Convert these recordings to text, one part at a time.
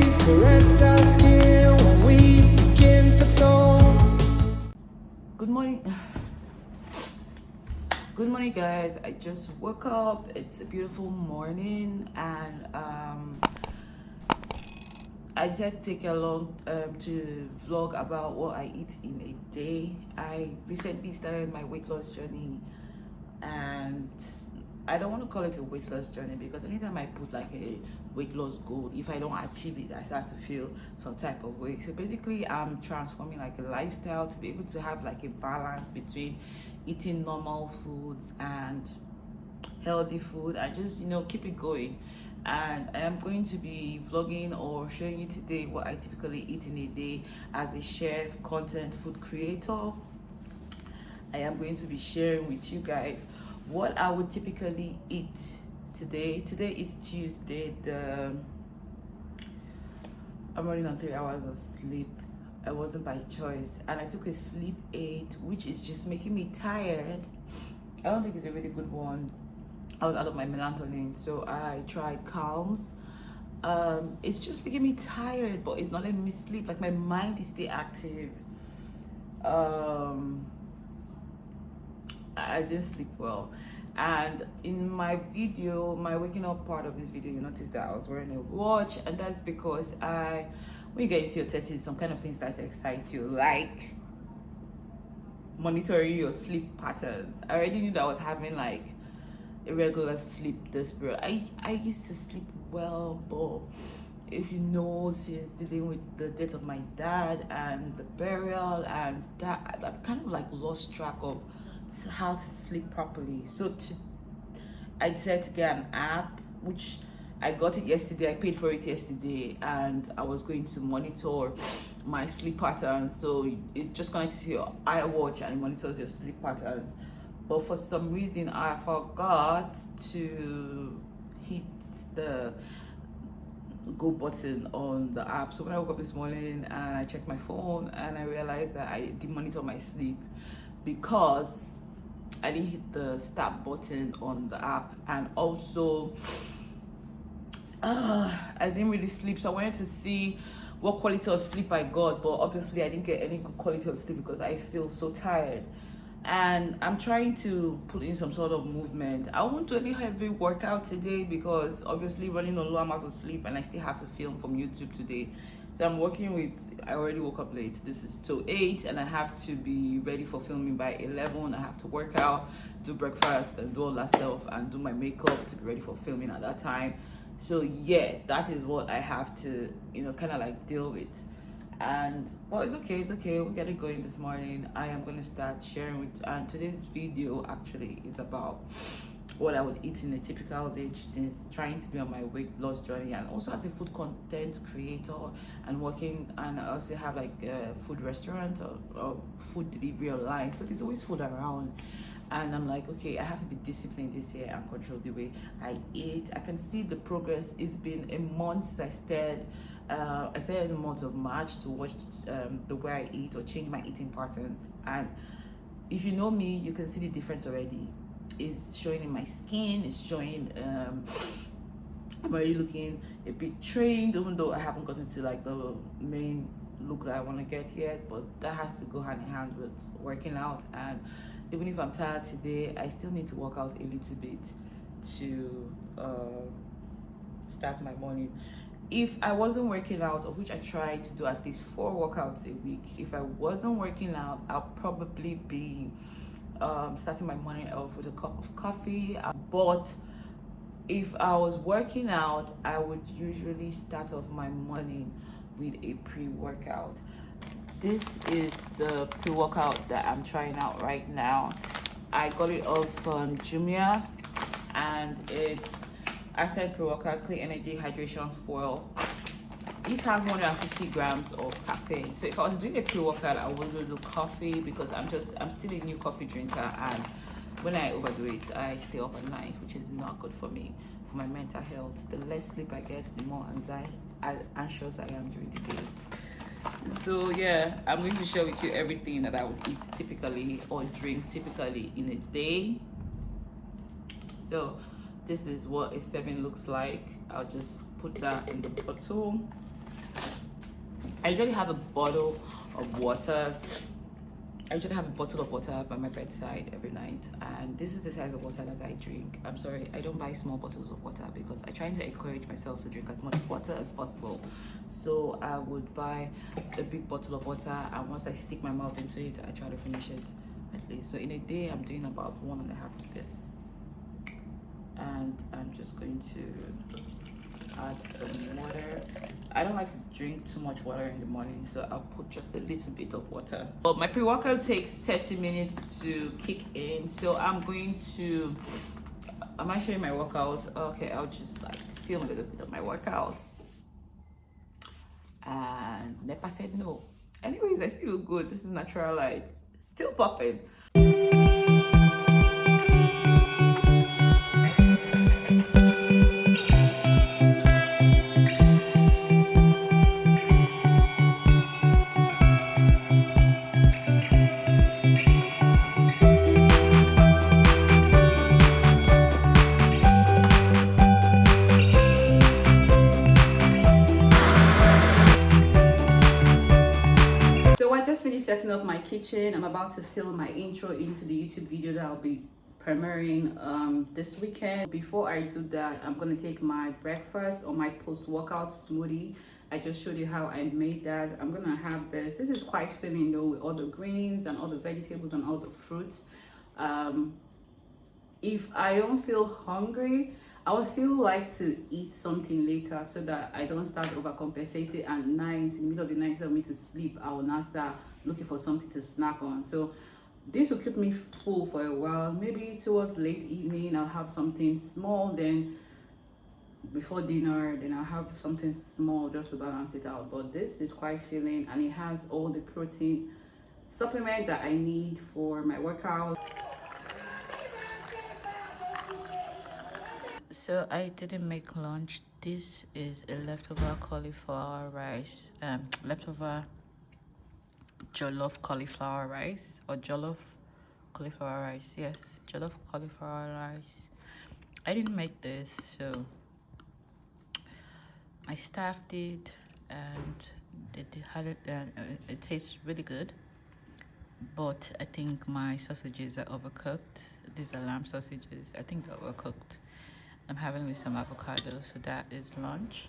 breeze caress our skin when we begin to flow. Good morning. Good morning, guys. I just woke up. It's a beautiful morning, and I decided to take you along to vlog about what I eat in a day. I recently started my weight loss journey, and I don't want to call it a weight loss journey because anytime I put like a weight loss goal, if I don't achieve it, I start to feel some type of way. So basically, I'm transforming like a lifestyle to be able to have like a balance between eating normal foods and healthy food. I just, keep it going. And I am going to be vlogging or showing you today what I typically eat in a day as a chef, content, food creator. I am going to be sharing with you guys what I would typically eat today. Today is Tuesday. I'm running on 3 hours of sleep. I wasn't by choice, and I took a sleep aid, which is just making me tired. I don't think it's a really good one. I was out of my melatonin, so I tried calms. It's just making me tired, but it's not letting me sleep. Like, my mind is still active. I didn't sleep well, and in my video, my waking up part of this video, you notice that I was wearing a watch, and that's because when you get into your 30s, some kind of things start to excite you, like monitoring your sleep patterns. I already knew that I was having like irregular sleep this period. I used to sleep well, but if you know, since dealing with the death of my dad and the burial and that, I've kind of like lost track of how to sleep properly. So I decided to get an app, which I got it yesterday. I paid for it yesterday, and I was going to monitor my sleep patterns. So it just connects to your iWatch and it monitors your sleep patterns. But for some reason, I forgot to hit the go button on the app. So when I woke up this morning and I checked my phone, and I realized that I didn't monitor my sleep because I didn't hit the start button on the app, and also I didn't really sleep. So I wanted to see what quality of sleep I got, but obviously I didn't get any good quality of sleep because I feel so tired. And I'm trying to put in some sort of movement. I won't do any heavy workout today because obviously running on low amount of sleep, and I still have to film from YouTube today. So I'm working with, I already woke up late. This is till 8, and I have to be ready for filming by 11. I have to work out, do breakfast, and do all that stuff, and do my makeup to be ready for filming at that time. So yeah, that is what I have to, kind of like deal with. And well, it's okay, we'll get it going this morning. I am going to start sharing with, and today's video actually is about what I would eat in a typical day, since trying to be on my weight loss journey, and also as a food content creator and working, and I also have like a food restaurant or food delivery online, so there's always food around. And I'm like, okay, I have to be disciplined this year and control the way I eat. I can see the progress. It's been a month since I started in the month of March to watch the way I eat or change my eating patterns. And if you know me, you can see the difference already. It's showing in my skin. It's showing. I'm already looking a bit trained, even though I haven't gotten to like the main look that I want to get yet. But that has to go hand in hand with working out. And even if I'm tired today, I still need to work out a little bit to start my morning. If I wasn't working out, of which I try to do at least 4 workouts a week, if I wasn't working out, I'll probably be starting my morning off with a cup of coffee. But if I was working out, I would usually start off my morning with a pre-workout. This is the pre-workout that I'm trying out right now. I got it off from Jumia, and it's Acid Pre-Workout Clean Energy Hydration Foil. This has 150 grams of caffeine. So if I was doing a pre-workout, I wouldn't do coffee because I'm still a new coffee drinker, and when I overdo it, I stay up at night, which is not good for me, for my mental health. The less sleep I get, the more anxious I am during the day. So yeah, I'm going to share with you everything that I would eat typically or drink typically in a day. So this is what a serving looks like. I'll just put that in the bottle. I usually have a bottle of water. I usually have a bottle of water by my bedside every night, and this is the size of water that I drink. I'm sorry, I don't buy small bottles of water because I try to encourage myself to drink as much water as possible. So I would buy a big bottle of water, and once I stick my mouth into it, I try to finish it at least. So in a day, I'm doing about 1.5 of this, and I'm just going to add some water. I don't like to drink too much water in the morning, so I'll put just a little bit of water. But my pre-workout takes 30 minutes to kick in, so I'm going to, am I showing my workout? Okay, I'll just like film a little bit of my workout. And Nepa said no. Anyways, I still look good. This is natural light. Still popping. Setting up my kitchen. I'm about to film my intro into the YouTube video that I'll be premiering this weekend. Before I do that, I'm gonna take my breakfast or my post-workout smoothie. I just showed you how I made that. I'm gonna have this. This is quite filling though, with all the greens and all the vegetables and all the fruits. If I don't feel hungry, I would still like to eat something later so that I don't start overcompensating at night, in the middle of the night, instead of me to sleep. I will now start looking for something to snack on. So this will keep me full for a while. Maybe towards late evening, I'll have something small. Then before dinner, then I'll have something small just to balance it out. But this is quite filling, and it has all the protein supplement that I need for my workout. So I didn't make lunch. This is a leftover cauliflower rice, leftover jollof cauliflower rice, or jollof cauliflower rice. Yes, jollof cauliflower rice. I didn't make this, so my staff did, and they had it, and it tastes really good. But I think my sausages are overcooked. These are lamb sausages. I think they're overcooked. I'm having with some avocado, so that is lunch.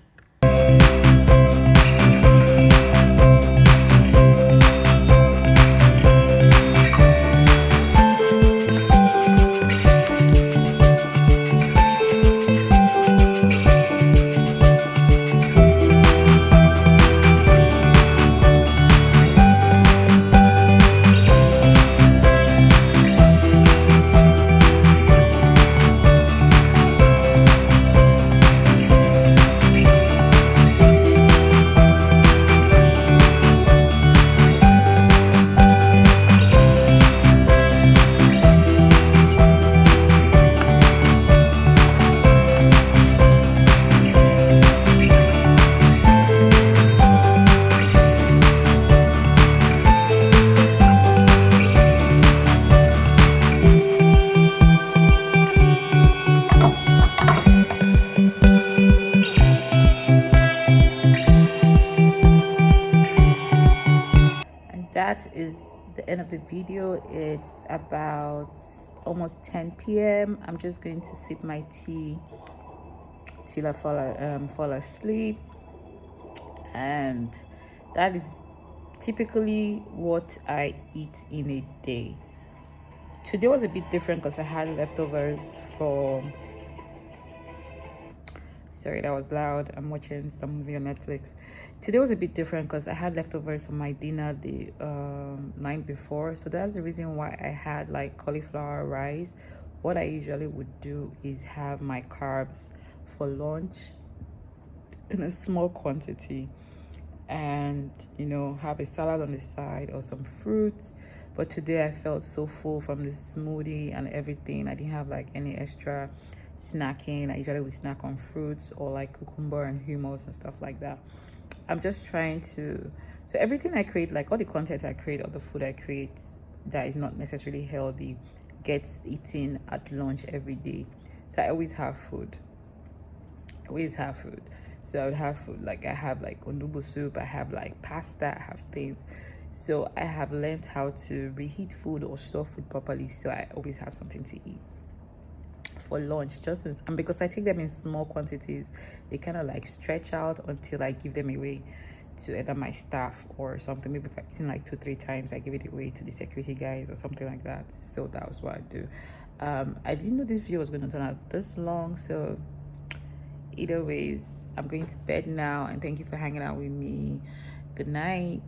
That is the end of the video. It's about almost 10 p.m. I'm just going to sip my tea till I fall asleep, and that is typically what I eat in a day. Today was a bit different because I had leftovers from, sorry, that was loud. I'm watching some movie on Netflix. Today was a bit different because I had leftovers from my dinner the night before. So that's the reason why I had like cauliflower rice. What I usually would do is have my carbs for lunch in a small quantity, and you know, have a salad on the side or some fruits. But today I felt so full from the smoothie and everything. I didn't have like any extra snacking. I usually would snack on fruits or like cucumber and hummus and stuff like that. I'm just trying to, so everything I create, like all the content I create or the food I create that is not necessarily healthy, gets eaten at lunch every day. So I always have food. always have food. So I would have food, like I have like onubu soup, I have like pasta, I have things. So I have learned how to reheat food or store food properly, so I always have something to eat for lunch. And because I take them in small quantities, they kind of like stretch out until I give them away to either my staff or something. Maybe if I'm eating like 2-3 times, I give it away to the security guys or something like that. So that was what I do. I didn't know this video was going to turn out this long, so either ways, I'm going to bed now, and thank you for hanging out with me. Good night.